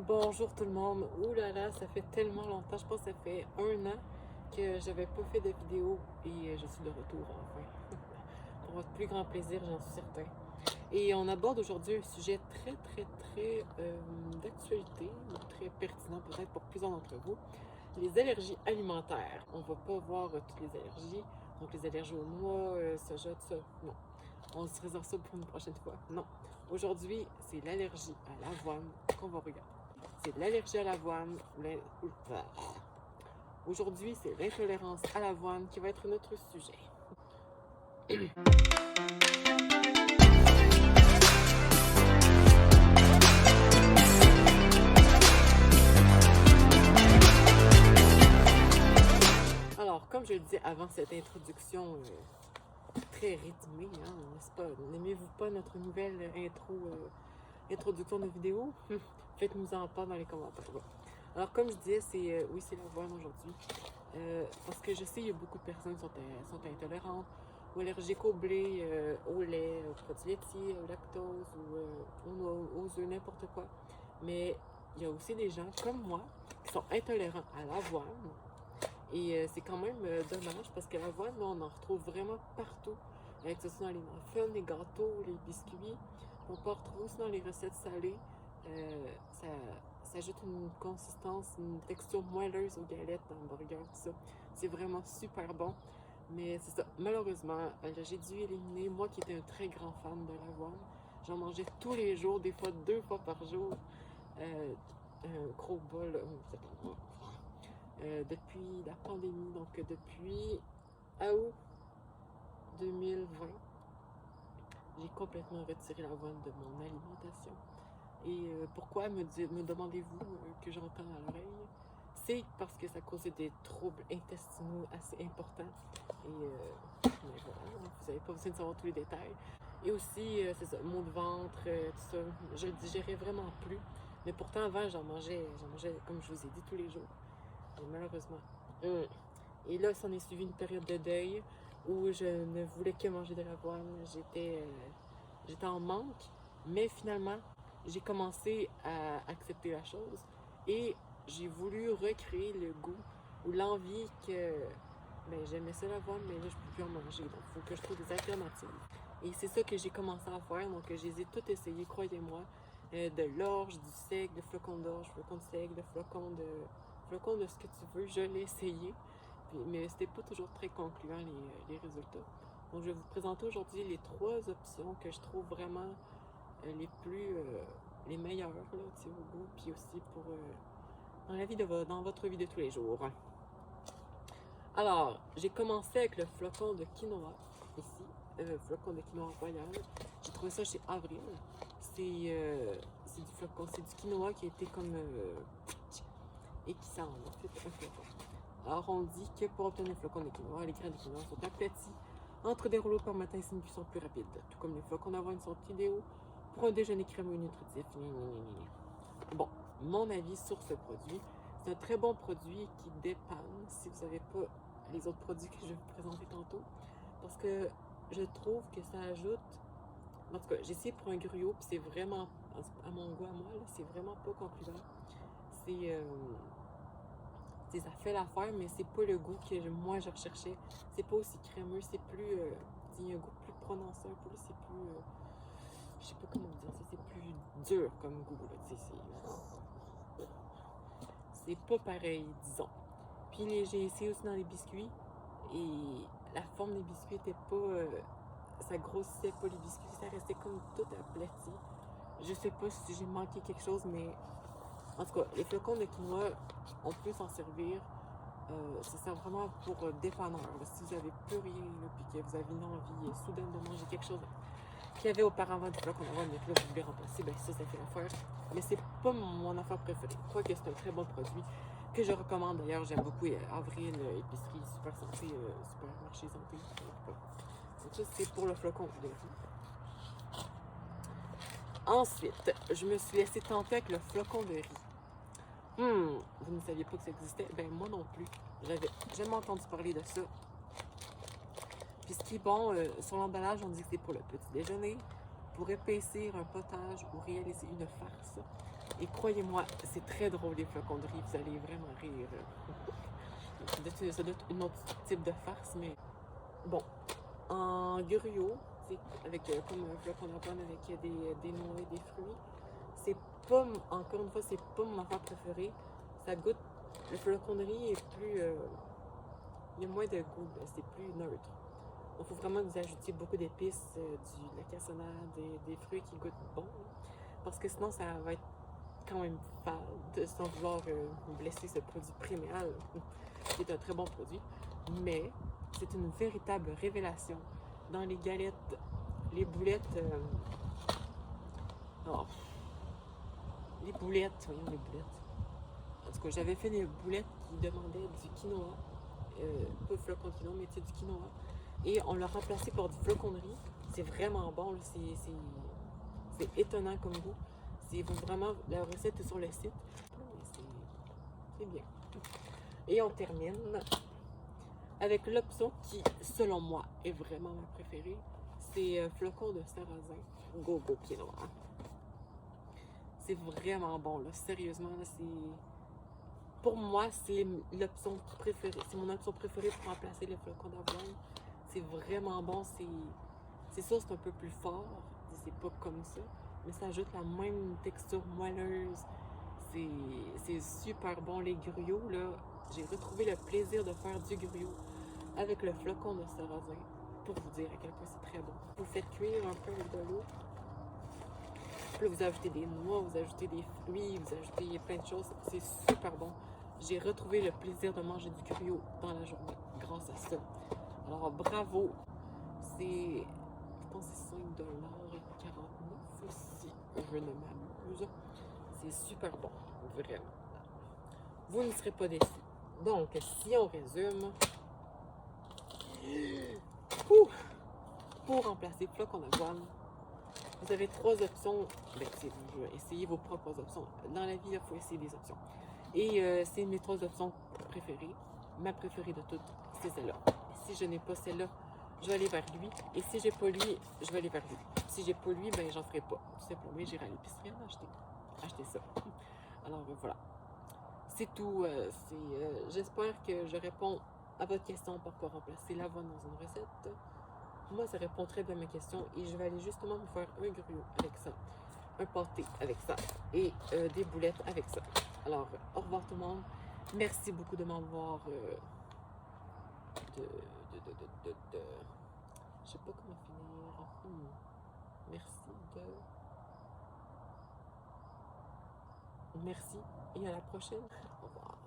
Bonjour tout le monde. Ouh là là, ça fait tellement longtemps. Je pense que ça fait 1 an que j'avais pas fait de vidéo et je suis de retour enfin. Pour votre plus grand plaisir, j'en suis certain. Et on aborde aujourd'hui un sujet très d'actualité, très pertinent peut-être pour plusieurs d'entre vous, les allergies alimentaires. On va pas voir toutes les allergies, donc les allergies aux noix, soja, tout ça. Non. On se réserve ça pour une prochaine fois. Non. Aujourd'hui, c'est l'allergie à l'avoine qu'on va regarder. C'est l'allergie à l'avoine. Aujourd'hui, c'est l'intolérance à l'avoine qui va être notre sujet. Alors, comme je le disais avant cette introduction très rythmée, hein, n'est-ce pas? N'aimez-vous pas notre nouvelle introduction de vidéo? Faites-nous-en part dans les commentaires. Bon. Alors, comme je disais, oui, c'est l'avoine aujourd'hui. Parce que je sais, il y a beaucoup de personnes qui sont intolérantes ou allergiques au blé, au lait, aux produits laitiers, au lactose ou aux œufs, n'importe quoi. Mais il y a aussi des gens comme moi qui sont intolérants à l'avoine. Et c'est quand même dommage parce que l'avoine, on en retrouve vraiment partout. Que ce soit dans les muffins, les gâteaux, les biscuits. On peut en retrouver aussi dans les recettes salées. Ça ajoute une consistance, une texture moelleuse aux galettes, dans le burger, tout ça. C'est vraiment super bon. Mais c'est ça, malheureusement, j'ai dû éliminer, moi qui étais un très grand fan de l'avoine. J'en mangeais tous les jours, des fois 2 fois par jour. Un gros bol, depuis la pandémie, donc depuis août 2020, j'ai complètement retiré l'avoine de mon alimentation. Et pourquoi me demandez-vous que j'entends à l'oreille? C'est parce que ça causait des troubles intestinaux assez importants. Et mais voilà, vous n'avez pas besoin de savoir tous les détails. Et aussi, c'est ça, maux de ventre, tout ça. Je le digérais vraiment plus. Mais pourtant, avant, j'en mangeais, comme je vous ai dit, tous les jours. Et malheureusement. Et là, s'en est suivi une période de deuil où je ne voulais que manger de l'avoine. J'étais en manque. Mais finalement, j'ai commencé à accepter la chose et j'ai voulu recréer le goût ou l'envie que j'aimais ça l'avoine, mais là je peux plus en manger. Donc il faut que je trouve des alternatives. Et c'est ça que j'ai commencé à faire. Donc je les ai toutes essayées, croyez-moi. De l'orge, du seigle, de flocons d'orge, flocons de seigle, de flocons de ce que tu veux. Je l'ai essayé. Mais c'était pas toujours très concluant les résultats. Donc je vais vous présenter aujourd'hui les 3 options que je trouve vraiment les meilleurs là, au goût, puis aussi pour dans votre vie de tous les jours. Alors, j'ai commencé avec le flocon de quinoa ici, flocon de quinoa royal. J'ai trouvé ça chez Avril. C'est du flocon, c'est du quinoa qui a été comme et qui sent en fait un flocon. Alors, on dit que pour obtenir le flocon de quinoa, les graines de quinoa sont aplaties entre des rouleaux par matin, c'est une cuisson plus rapide. Tout comme les flocons d'avoine sont idéaux pour un déjeuner crémeux et nutritif. Bon, mon avis sur ce produit, c'est un très bon produit qui dépanne si vous n'avez pas les autres produits que je vais vous présenter tantôt. Parce que je trouve que ça ajoute. En tout cas, j'ai essayé pour un gruau, puis c'est vraiment, à mon goût à moi, c'est vraiment pas concluant. Ça fait l'affaire, mais c'est pas le goût que moi je recherchais. C'est pas aussi crémeux, c'est plus. Il y a un goût plus prononcé un peu, c'est plus. Je sais pas comment dire ça, c'est plus dur comme goût. C'est pas pareil, disons. Puis j'ai essayé aussi dans les biscuits et la forme des biscuits était pas. Ça grossissait pas les biscuits, ça restait comme tout aplati. Je sais pas si j'ai manqué quelque chose, mais en tout cas, les flocons de quinoa, on peut s'en servir. Ça sert vraiment pour dépanneur. Si vous n'avez plus rien, puis que vous avez une envie soudaine de manger quelque chose qu'il y avait auparavant du flocon d'avoine, mais que là, vous voulez remplacer, ça fait l'affaire. Mais c'est pas mon affaire préférée. Quoique c'est un très bon produit que je recommande. D'ailleurs, j'aime beaucoup Avril, épicerie, super santé, supermarché santé. Donc ça, c'est pour le flocon de riz. Ensuite, je me suis laissée tenter avec le flocon de riz. Vous ne saviez pas que ça existait? Ben moi non plus. J'avais jamais entendu parler de ça. Puis ce qui est bon, sur l'emballage, on dit que c'est pour le petit déjeuner, pour épaissir un potage ou réaliser une farce. Et croyez-moi, c'est très drôle les flocons de riz, vous allez vraiment rire. Ça doit être un autre type de farce, mais bon. En gruau, c'est avec comme un flocon d'avoine avec des noix et des fruits. C'est pas, encore une fois, c'est pas mon affaire préférée. Ça goûte, le flocon de riz est plus, il y a moins de goût, c'est plus neutre. Il faut vraiment que vous ajoutiez beaucoup d'épices, de la cassonade, des fruits qui goûtent bon. Parce que sinon, ça va être quand même fade, sans vouloir blesser ce produit Préméal, qui est un très bon produit. Mais c'est une véritable révélation. Dans les galettes, les boulettes... oh, les boulettes, voyons les boulettes. En tout cas, j'avais fait des boulettes qui demandaient du quinoa. Pas de flocon de quinoa, mais du quinoa. Et on l'a remplacé par du flocon de riz. C'est vraiment bon, c'est étonnant comme goût. C'est vraiment, la recette est sur le site. C'est bien. Et on termine avec l'option qui, selon moi, est vraiment ma préférée. C'est flocon de sarrasin gogo quinoa. C'est vraiment bon, là. Sérieusement, là, c'est... Pour moi, c'est l'option préférée. C'est mon option préférée pour remplacer les flocons d'avoine. C'est vraiment bon. C'est sûr, c'est un peu plus fort. C'est pas comme ça. Mais ça ajoute la même texture moelleuse. C'est super bon. Les griots, là, j'ai retrouvé le plaisir de faire du griot avec le flocon de sarrasin. Pour vous dire à quel point c'est très bon. Vous faites cuire un peu de l'eau. Puis là, vous ajoutez des noix, vous ajoutez des fruits, vous ajoutez plein de choses. C'est super bon. J'ai retrouvé le plaisir de manger du griot dans la journée grâce à ça. Alors, bravo. C'est, je pense que c'est 5,49$ si je ne m'abuse. C'est super bon, vraiment. Vous ne serez pas déçus. Donc, si on résume, pour remplacer flocon d'avoine, vous avez 3 options. Ben, essayez vos propres options. Dans la vie, il faut essayer des options. Et c'est mes 3 options préférées. Ma préférée de toutes, c'est celle-là. Si je n'ai pas celle-là, je vais aller vers lui. Et si j'ai pas lui, je vais aller vers lui. Si j'ai pas lui, ben j'en ferai pas. Tout simplement, j'irai à l'épicerie en acheter ça. Alors voilà. C'est tout. J'espère que je réponds à votre question pour pouvoir remplacer l'avoine dans une recette. Moi, ça répond très bien à ma question et je vais aller justement vous faire un griot avec ça, un pâté avec ça et des boulettes avec ça. Alors, au revoir tout le monde. Merci beaucoup de m'avoir je sais pas comment finir. Merci et à la prochaine. Au revoir.